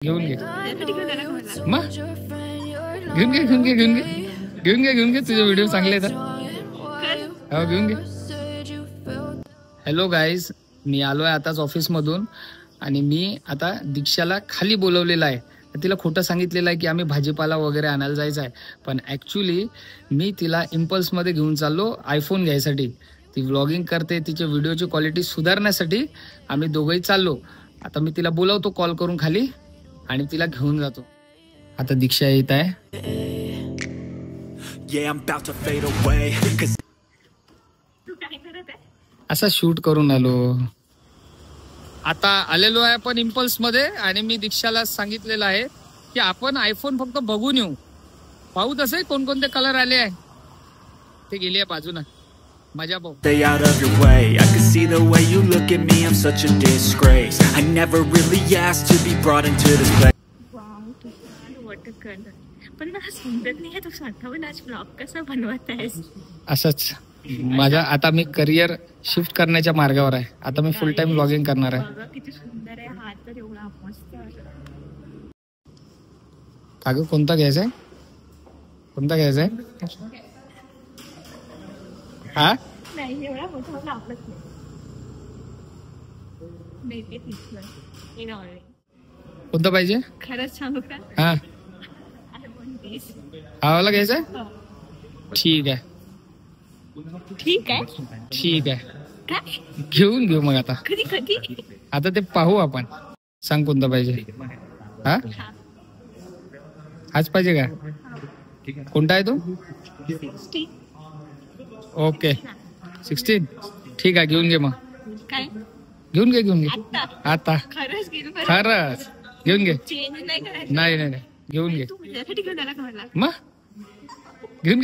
घेऊन घे मग घेऊन घे तुझे व्हिडिओ चांगले आहेत हो घेऊन घे. हॅलो गाईज, मी आलोय आताच ऑफिस मधून आणि मी आता दीक्षाला खाली बोलवलेलं आहे. तिला खोटं सांगितलेलं आहे की आम्ही भाजीपाला वगैरे आणायला जायचं आहे, पण ॲक्च्युली मी तिला इम्पल्समध्ये घेऊन चाललो आयफोन घ्यायसाठी. ती व्लॉगिंग करते, तिच्या व्हिडिओची क्वालिटी सुधारण्यासाठी आम्ही दोघंही चाललो. आता मी तिला बोलवतो कॉल करून खाली आणि तिला घेऊन जातो. आता दीक्षा येत आहे. असा शूट करून आलो. आता आलेलो आहे आपण इम्पल्स मध्ये आणि मी दीक्षाला सांगितलेलं आहे की आपण आयफोन फक्त बघून येऊ, पाहू तसे कोणकोणते कलर आले आहे. ते गेली आहे बाजूला, मजा पाहू. Stay out of your way. I can see the way you look at me. I'm such a disgrace. I never really asked to be brought into this place. पण मला समजत नाही तू स्वतःहून आज ब्लॉग कसा बनवत आहेस. असंच माझा आता मी करिअर शिफ्ट करण्याच्या मार्गावर आहे. आता मी फुल टाइम ब्लॉगिंग करणार आहे. किती सुंदर आहे हात, तर एवढा मस्त. कागद कोणता घ्यायचा आहे, कोणता घ्यायचा आहे? हा नाही एवढा मोठा मला आवडत नाही. कोणता पाहिजे? खरंच सांगू का? हा हा वाला घ्यायचा आहे. ठीक आहे ठीक आहे ठीक आहे, काय घेऊन घेऊ मग. आता कधी कधी आता ते पाहू आपण. सांग कोणता पाहिजे. हा हाच पाहिजे का? कोणता आहे तो? ओके 16. ठीक आहे, घेऊन घे मग. काय घेऊन घे आता खरंच घेऊन खरंच घेऊन घे. चेंज नाही करायचं. नाही नाही नाही घेऊन घे तू माझ्यासाठी घेऊन आला का मला? मग घेऊन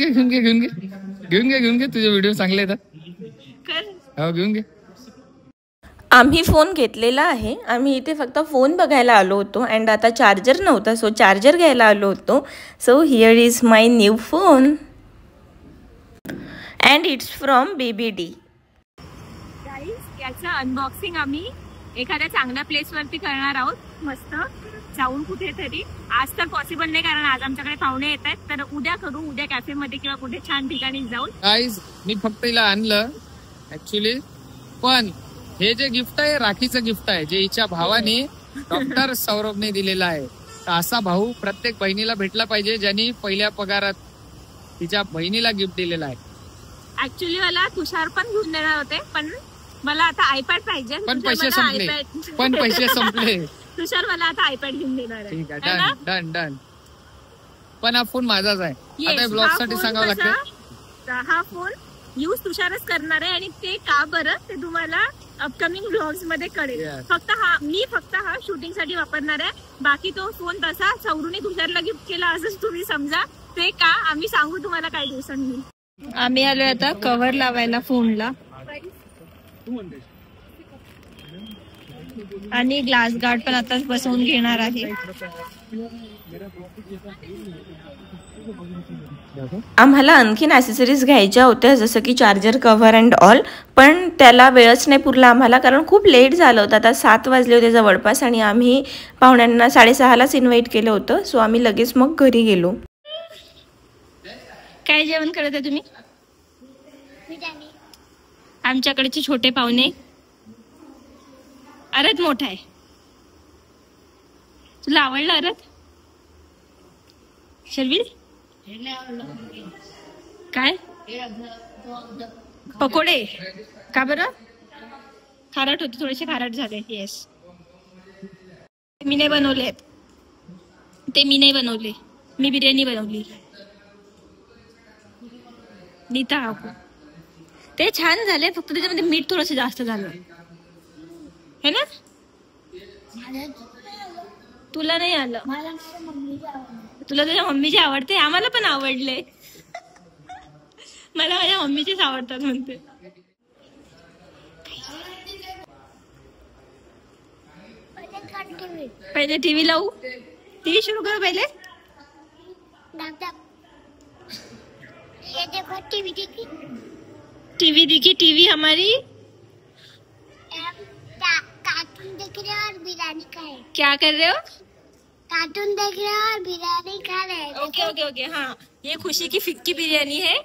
घे तुझे व्हिडिओ चांगले आहेत. कर. हो घेऊन घे. आम्ही फोन घेतलेला आहे. आम्ही इथे फक्त फोन बघायला आलो होतो अँड आता चार्जर नव्हता, सो चार्जर घ्यायला आलो होतो. So here is my new phone and it's from BBD. गाईस, याचं अनबॉक्सिंग आम्ही एखाद्या चांगल्या प्लेस वरती करणार आहोत, मस्त जाऊन कुठेतरी. आज तर पॉसिबल नाही कारण आज आमच्याकडे पाहुणे येत आहेत, तर उद्या करू. उद्या कॅफे मध्ये किंवा कुठे छान ठिकाणी जाऊन. गाईज, मी फक्त हिला आणलं ऍक्च्युली, पण हे जे गिफ्ट आहे राखीचं गिफ्ट आहे, जे हिच्या भावाने डॉक्टर सौरभने दिलेलं आहे. तर असा भाऊ प्रत्येक बहिणीला भेटला पाहिजे ज्यांनी पहिल्या पगारात तिच्या बहिणीला गिफ्ट दिलेलं आहे. ऍक्च्युली मला तुषार पण घेऊन देणार होते, पण मला आता आयपॅड पाहिजे. पण पैसे संपले. तुषार मला आता आयपॅड घेऊन देणार आहे. ठीक आहे, डन. पण हा फोन माझाच आहे. आता ब्लॉग साठी सांगावं लागतं. हा फोन यूज तुषारच करणार आहे आणि ते का बरं ते तुम्हाला अपकमिंग ब्लॉग्स मध्ये कळेल. मी फक्त हा शूटिंग साठी वापरणार आहे. बाकी तो फोन तसा सौरूने तुषारला गिफ्ट केला असंच तुम्ही समजा. ते का आम्ही सांगू तुम्हाला काही दिवसांनी. आम्ही आलोय आता कव्हर लावायला फोनला आणि ग्लास गार्ड पण आताच बसवून घेणार आहे. आम्हाला आणखीन ॲसेसरीज घ्यायच्या होत्या, जसं की चार्जर, कव्हर अँड ऑल, पण त्याला वेळच नाही पुरला आम्हाला कारण खूप लेट झालं होतं. आता 7 वाजले होते जवळपास आणि आम्ही पाहुण्यांना 6:30लाच इन्व्हाइट केलं होतं. सो आम्ही लगेच मग घरी गेलो. काय जेवण करत आहे तुम्ही? आमच्याकडचे छोटे पाहुणे. अरत मोठा आहे. तुला आवडलं अरत? शर्विल काय पकोडे का बरं? खारट होते, थोडेसे खारट झाले. येस, मी नाही बनवले. मी बिर्याणी बनवली. नीता काकू, ते छान झाले, फक्त त्याच्यामध्ये मीठ थोडंसं जास्त झालं है ना. तुला नाही आलं, तुला तुझ्या मम्मीचे आवडते. आम्हाला पण आवडले. मला माझ्या मम्मीचेच आवडतात म्हणते. पहिले टीव्ही लावू. टीव्ही सुरू करू पहिले. टीवी देखी. टीवी हमारी कार्टून देख रहे हो और बिरयानी खाए। क्या कर रहे हो? कार्टून देख रहे हैं और बिरयानी खा रहे हैं। ओके ओके ओके, हाँ ये खुशी की फिक्की बिरयानी है,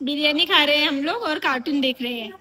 बिरयानी खा रहे हैं हम लोग और कार्टून देख रहे हैं।